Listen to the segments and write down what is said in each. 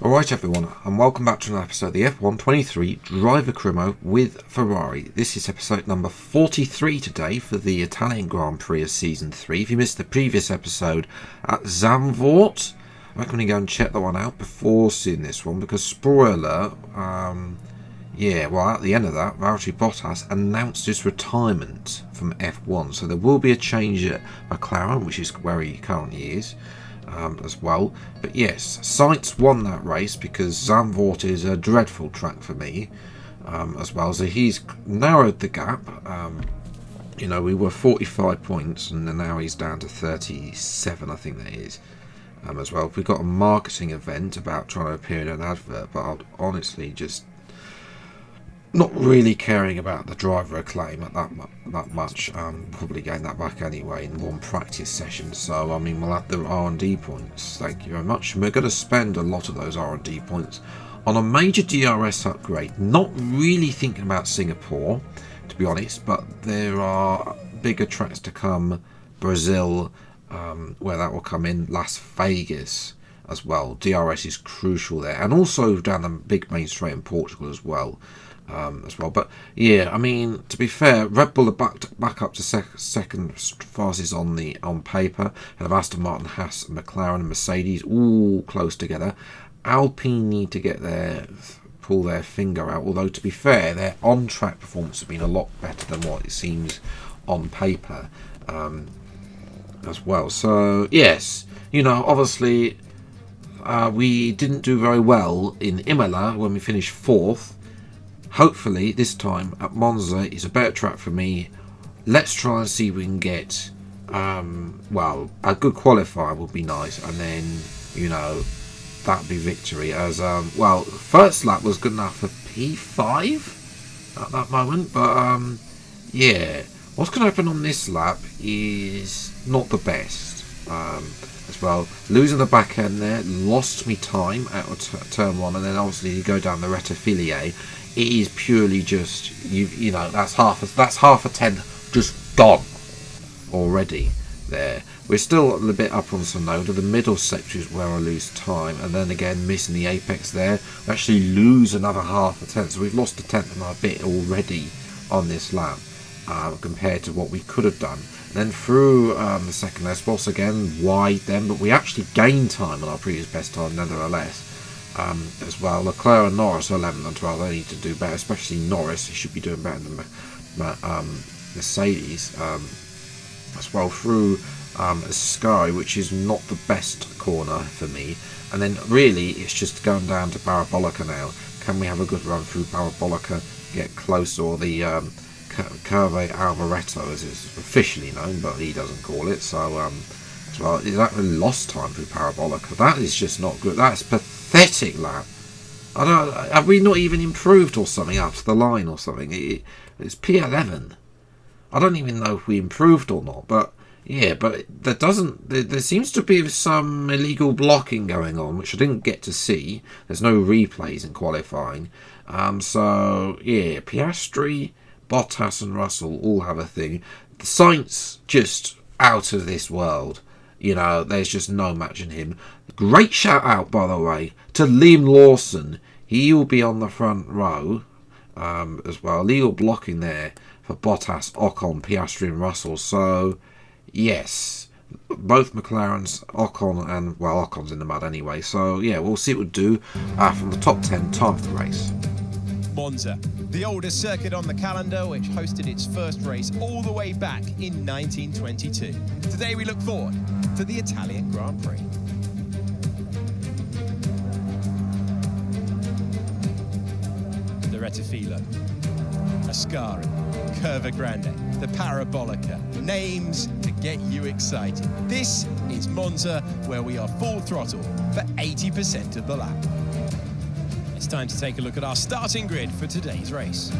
Alright everyone, and welcome back to another episode of the F123 Driver Crimo with Ferrari. This is episode number 43 today for the Italian Grand Prix of Season 3. If you missed the previous episode at Zandvoort, I recommend you go and check that one out before seeing this one, because spoiler, at the end of that, Valtteri Bottas announced his retirement from F1, so there will be a change at McLaren, which is where he currently is. As well, but yes, Sainz won that race because Zandvoort is a dreadful track for me, as well. So he's narrowed the gap. We were 45 points and now he's down to 37, I think that is. As well, we've got a marketing event about trying to appear in an advert, but I'd honestly just not really caring about the driver acclaim at that much. Probably getting that back anyway in one practice session. So I mean, we'll have the R&D points. Thank you very much. And we're going to spend a lot of those R&D points on a major DRS upgrade. Not really thinking about Singapore, to be honest, but there are bigger tracks to come. Brazil, where that will come in. Las Vegas as well. DRS is crucial there, and also down the big main straight in Portugal as well. But yeah, I mean, to be fair, Red Bull are back up to second fastest on paper. And have Aston Martin, Haas, McLaren, and Mercedes all close together. Alpine need to pull their finger out. Although to be fair, their on-track performance has been a lot better than what it seems on paper, as well. So yes, obviously, we didn't do very well in Imola when we finished fourth. Hopefully this time at Monza is a better track for me. Let's try and see if we can get a good qualifier would be nice, and then that'd be victory. As first lap was good enough for P5 at that moment, but what's going to happen on this lap is not the best. As well, losing the back end there lost me time out of turn one, and then obviously you go down the Rettifilie. It is purely just that's half a tenth just gone already there. We're still a little bit up on Sonoda. The middle sector is where I lose time, and then again missing the apex there. We actually lose another half a tenth, so we've lost a tenth and a bit already on this lap, compared to what we could have done. And then through the second Lesbos again, wide then, but we actually gained time on our previous best time nevertheless. As well, Leclerc and Norris are 11th and 12th. They need to do better, especially Norris. He should be doing better than Mercedes. As well, through Sky, which is not the best corner for me. And then really, it's just going down to Parabolica now. Can we have a good run through Parabolica, get close, or the Curve Alvaretto, as it's officially known, but he doesn't call it. So, as well, is that really lost time through Parabolica? That is just not good. That's pathetic lap. Have we not even improved or something up to the line or something? It's P11. I don't even know if we improved or not, but yeah, but there seems to be some illegal blocking going on, which I didn't get to see. There's no replays in qualifying. So yeah, Piastri, Bottas and Russell all have a thing. The Sainz just out of this world. There's just no matching him. Great shout out, by the way, to Liam Lawson. He will be on the front row as well. Legal blocking there for Bottas, Ocon, Piastri and Russell. So, yes, both McLarens, Ocon, and, Ocon's in the mud anyway. So, yeah, we'll see what we'll do from the top 10 time of the race. Monza, the oldest circuit on the calendar, which hosted its first race all the way back in 1922. Today we look forward to the Italian Grand Prix. The Rettifilie, Ascari, Curva Grande, the Parabolica, names to get you excited. This is Monza, where we are full throttle for 80% of the lap. It's time to take a look at our starting grid for today's race.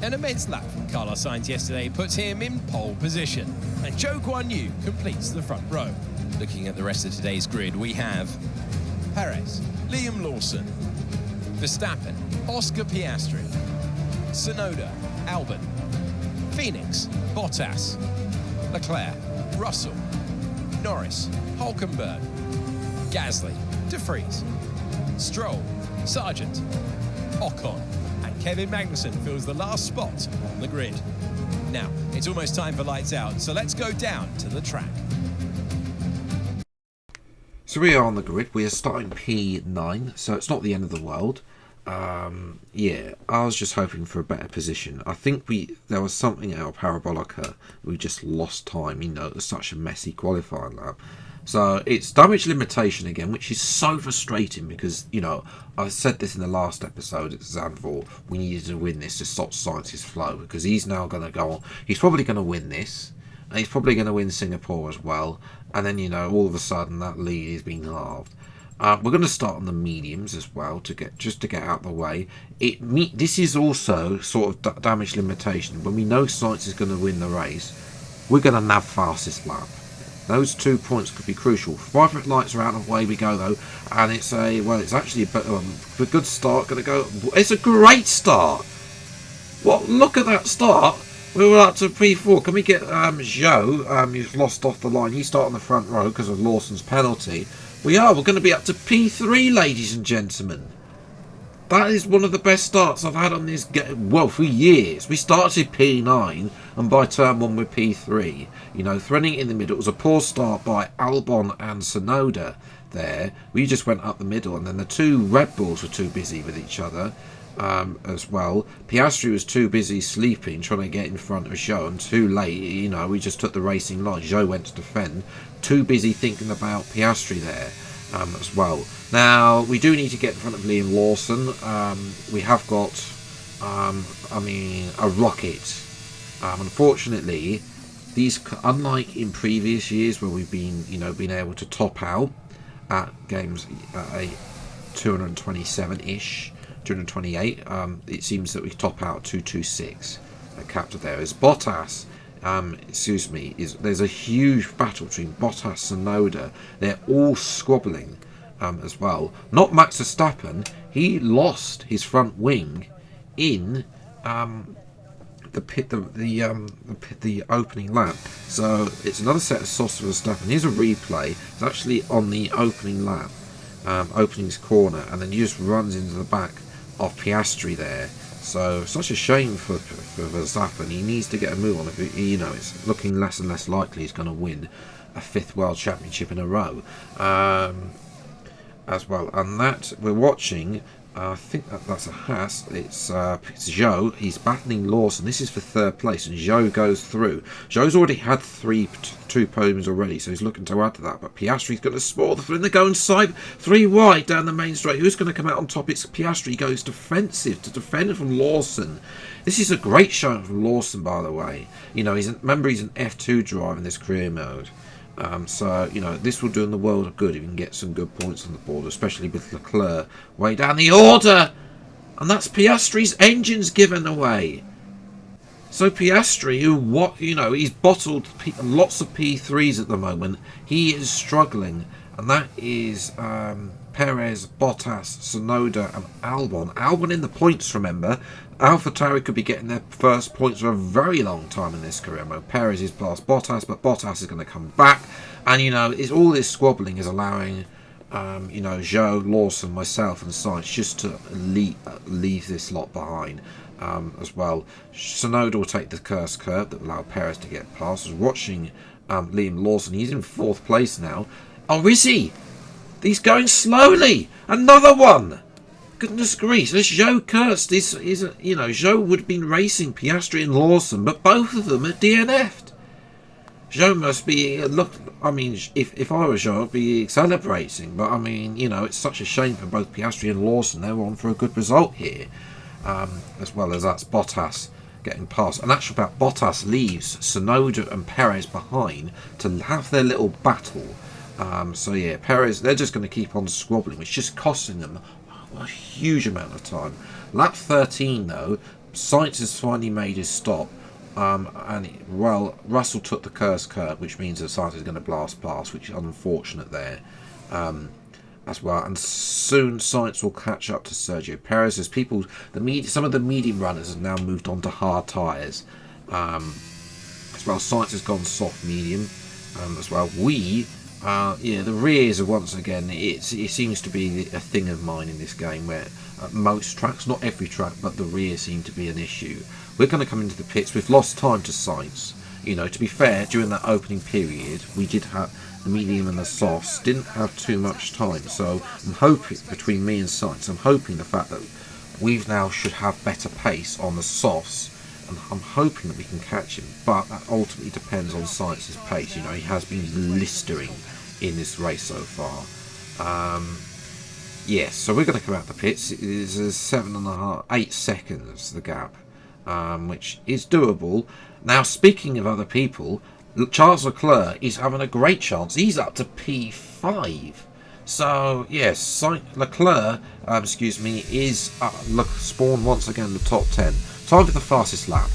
An immense lap from Carlos Sainz yesterday puts him in pole position, and Zhou Guanyu completes the front row. Looking at the rest of today's grid, we have Perez, Liam Lawson, Verstappen, Oscar Piastri, Tsunoda, Albon, Phoenix, Bottas, Leclerc, Russell, Norris, Hulkenberg, Gasly, De Vries, Stroll, Sargent, Ocon, and Kevin Magnussen fills the last spot on the grid. Now, it's almost time for lights out, so let's go down to the track. So we are on the grid. We are starting P9, so it's not the end of the world. Yeah, I was just hoping for a better position. I think there was something out of Parabolica. We just lost time. You know, it was such a messy qualifying lap. So it's damage limitation again, which is so frustrating because, you know, I said this in the last episode at Zandvoort. We needed to win this to stop Sainz's flow because he's now going to go on. He's probably going to win this. And he's probably going to win Singapore as well. And then, you know, all of a sudden that lead is being halved. We're going to start on the mediums as well to get out of the way. This is also sort of damage limitation. When we know Sainz is going to win the race, we're going to nav fastest lap. Those 2 points could be crucial. 5 red lights are out of the way we go though, and it's actually a good start. Going to go. It's a great start. Well, look at that start. We were up to P4. Can we get Zhou? He's lost off the line. He started on the front row because of Lawson's penalty. We're going to be up to P3, ladies and gentlemen. That is one of the best starts I've had on this game, well, for years. We started P9, and by turn 1 we're P3. You know, threading it in the middle. It was a poor start by Albon and Tsunoda there. We just went up the middle, and then the two Red Bulls were too busy with each other as well. Piastri was too busy sleeping, trying to get in front of Zhou, and too late. You know, we just took the racing line. Zhou went to defend. Too busy thinking about Piastri there. As well. Now we do need to get in front of Liam Lawson. We have got, a rocket. Unfortunately, these, unlike in previous years where we've been, been able to top out at games at a 227-ish, 228. It seems that we top out 226. Captured there is Bottas. There's a huge battle between Bottas and Tsunoda. They're all squabbling as well. Not Max Verstappen. He lost his front wing in the opening lap. So it's another set of sauce for Verstappen. Here's a replay. It's actually on the opening lap, opening's corner, and then he just runs into the back of Piastri there. So such a shame for Verstappen. He needs to get a move on. It's looking less and less likely he's going to win a 5th World Championship in a row as well. And that we're watching. I think that's a Haas. It's Zhou. He's battling Lawson. This is for 3rd place, and Zhou goes through. Zhou's already had 2 podiums already, so he's looking to add to that. But Piastri's going to spoil the thing. They're going side 3 wide down the main straight. Who's going to come out on top? It's Piastri. Goes defensive to defend from Lawson. This is a great showing from Lawson, by the way. He's an F2 driver in this career mode. So, this will do in the world of good if you can get some good points on the board, especially with Leclerc way down the order. And that's Piastri's engines given away. So Piastri, he's bottled lots of P3s at the moment. He is struggling. And that is Perez, Bottas, Tsunoda and Albon. Albon in the points, remember. AlphaTauri could be getting their first points for a very long time in this career mode. Perez is past Bottas, but Bottas is going to come back. And, all this squabbling is allowing, Zhou, Lawson, myself and Sainz just to leave this lot behind as well. Tsunoda will take the cursed curve that will allow Perez to get past. I was watching Liam Lawson. He's in 4th place now. Oh, is he? He's going slowly. Another one. Goodness gracious, this Zhou cursed. Zhou would have been racing Piastri and Lawson, but both of them are DNF'd. Zhou must be, if I was Zhou, I'd be celebrating, but it's such a shame for both Piastri and Lawson. They were on for a good result here, as well as that's Bottas getting past. And actually, about Bottas leaves Tsunoda and Perez behind to have their little battle. So yeah, Perez, they're just going to keep on squabbling, which is just costing them a huge amount of time. Lap 13 though, Sainz has finally made his stop, Russell took the cursed curve, which means that Sainz is going to blast past, which is unfortunate there as well. And soon Sainz will catch up to Sergio Perez as some of the medium runners have now moved on to hard tyres as well. Sainz has gone soft medium as well. We Yeah, the rears are once again, it seems to be a thing of mine in this game where at most tracks, not every track, but the rear seem to be an issue. We're going to come into the pits. We've lost time to Sainz. You know, to be fair, during that opening period, we did have the medium and the softs didn't have too much time. So I'm hoping, between me and Sainz, I'm hoping the fact that we've now should have better pace on the softs, and I'm hoping that we can catch him. But that ultimately depends on Sainz's pace. You know, he has been blistering in this race so far. Yes, so we're going to come out the pits. It is 8 seconds the gap, which is doable. Now, speaking of other people, Charles Leclerc is having a great chance. He's up to P5. So yes, Leclerc, is spawned once again in the top 10. Time for the fastest lap.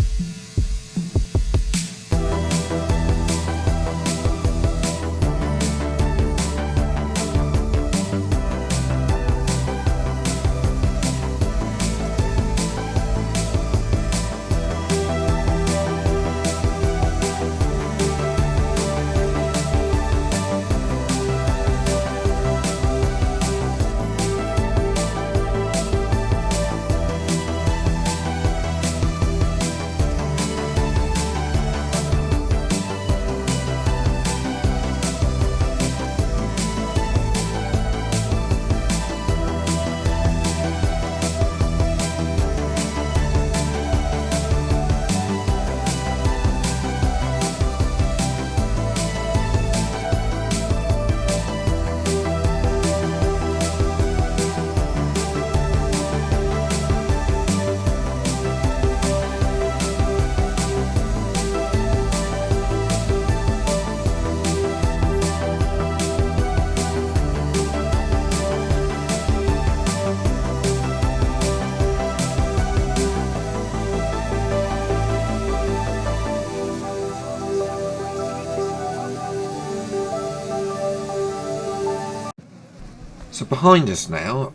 So behind us now,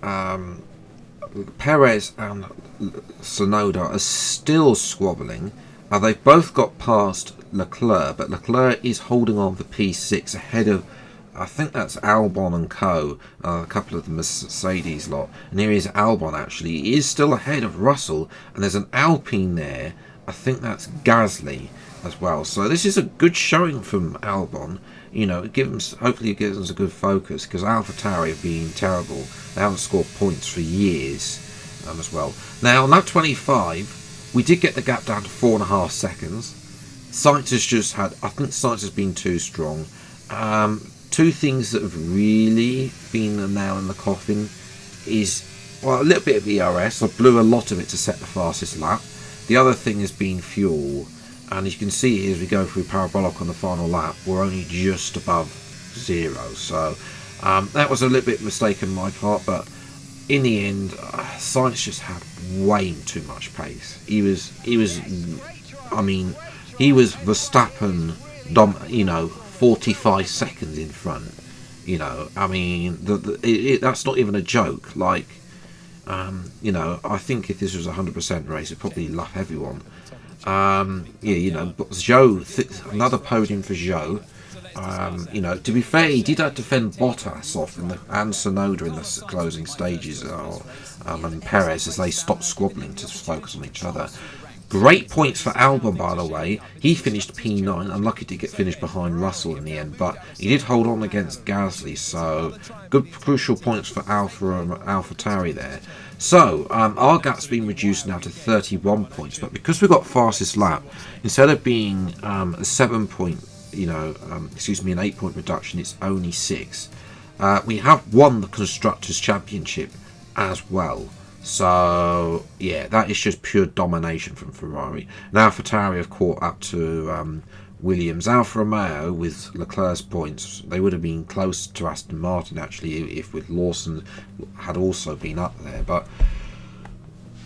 Perez and Tsunoda are still squabbling. They've both got past Leclerc, but Leclerc is holding on for P6 ahead of, I think that's Albon and Co, a couple of the Mercedes lot. And here is Albon actually. He is still ahead of Russell, and there's an Alpine there. I think that's Gasly as well. So this is a good showing from Albon. You know, hopefully it gives us a good focus, because AlphaTauri have been terrible. They haven't scored points for years as well. Now on that 25, we did get the gap down to 4.5 seconds. Sainz has just had, I think Sainz has been too strong. Two things that have really been a nail in the coffin is, well, a little bit of ERS. I blew a lot of it to set the fastest lap. The other thing has been fuel. And as you can see here, as we go through parabolic on the final lap, we're only just above 0. So that was a little bit mistaken on my part, but in the end, Sainz just had way too much pace. He was Verstappen, 45 seconds in front. You know, I mean, that's not even a joke. Like, I think if this was a 100% race, it'd probably lap everyone. But Zhou, another podium for Zhou. To be fair, he did have to fend Bottas off and Tsunoda in the closing stages, and Perez as they stopped squabbling to focus on each other. Great points for Albon, by the way. He finished P9, unlucky to get finished behind Russell in the end, but he did hold on against Gasly, so good crucial points for AlphaTauri there. So our gap's been reduced now to 31 points, but because we've got fastest lap, instead of being a 7-point, an 8-point reduction, it's only 6. We have won the Constructors' Championship as well. So, yeah, that is just pure domination from Ferrari. Now, AlphaTauri have caught up to Williams. Alfa Romeo, with Leclerc's points, they would have been close to Aston Martin, actually, if with Lawson had also been up there. But,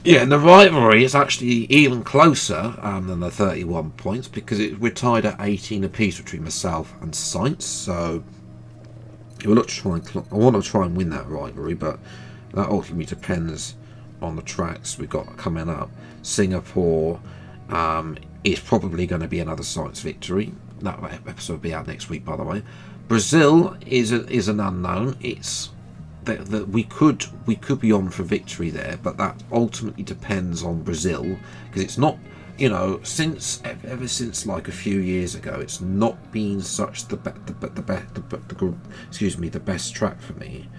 yeah, and the rivalry is actually even closer than the 31 points, because we're tied at 18 apiece between myself and Sainz. So, I want to try and win that rivalry, but that ultimately depends on the tracks we've got coming up. Singapore is probably going to be another Sainz victory. That episode will be out next week, by the way. Brazil is an unknown. It's that we could be on for victory there, but that ultimately depends on Brazil, because it's not, you know, ever since like a few years ago, it's not been such the best track for me.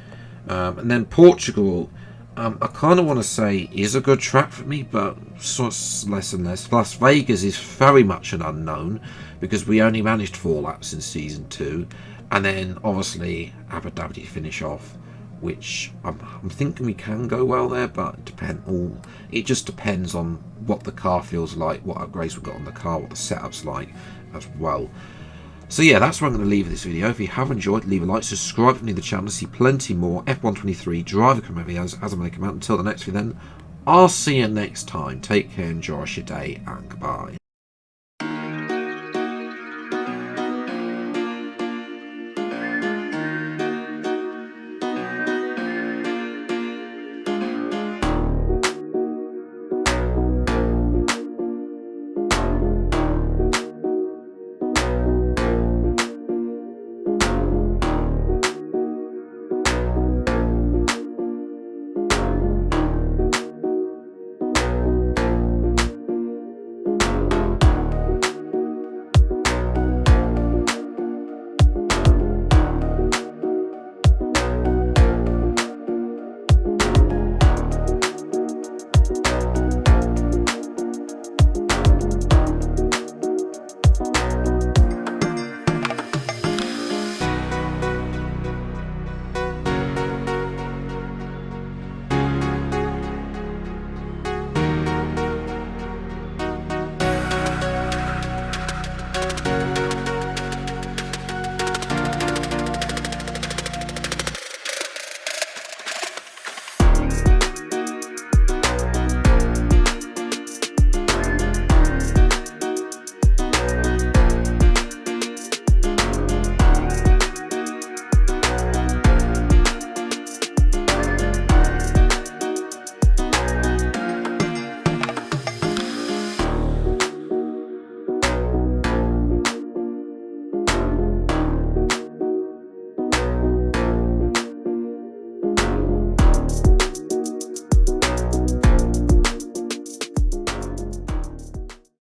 And then Portugal, I kind of want to say is a good track for me, but sort of less and less. Las Vegas is very much an unknown because we only managed 4 laps in season 2, and then obviously Abu Dhabi to finish off, which I'm thinking we can go well there, but it just depends on what the car feels like, what upgrades we've got on the car, what the setup's like as well. So yeah, that's where I'm going to leave this video. If you have enjoyed, leave a like, subscribe to the channel to see plenty more F123 driver camera videos as I make them out. Until the next video then, I'll see you next time. Take care, enjoy your day, and goodbye.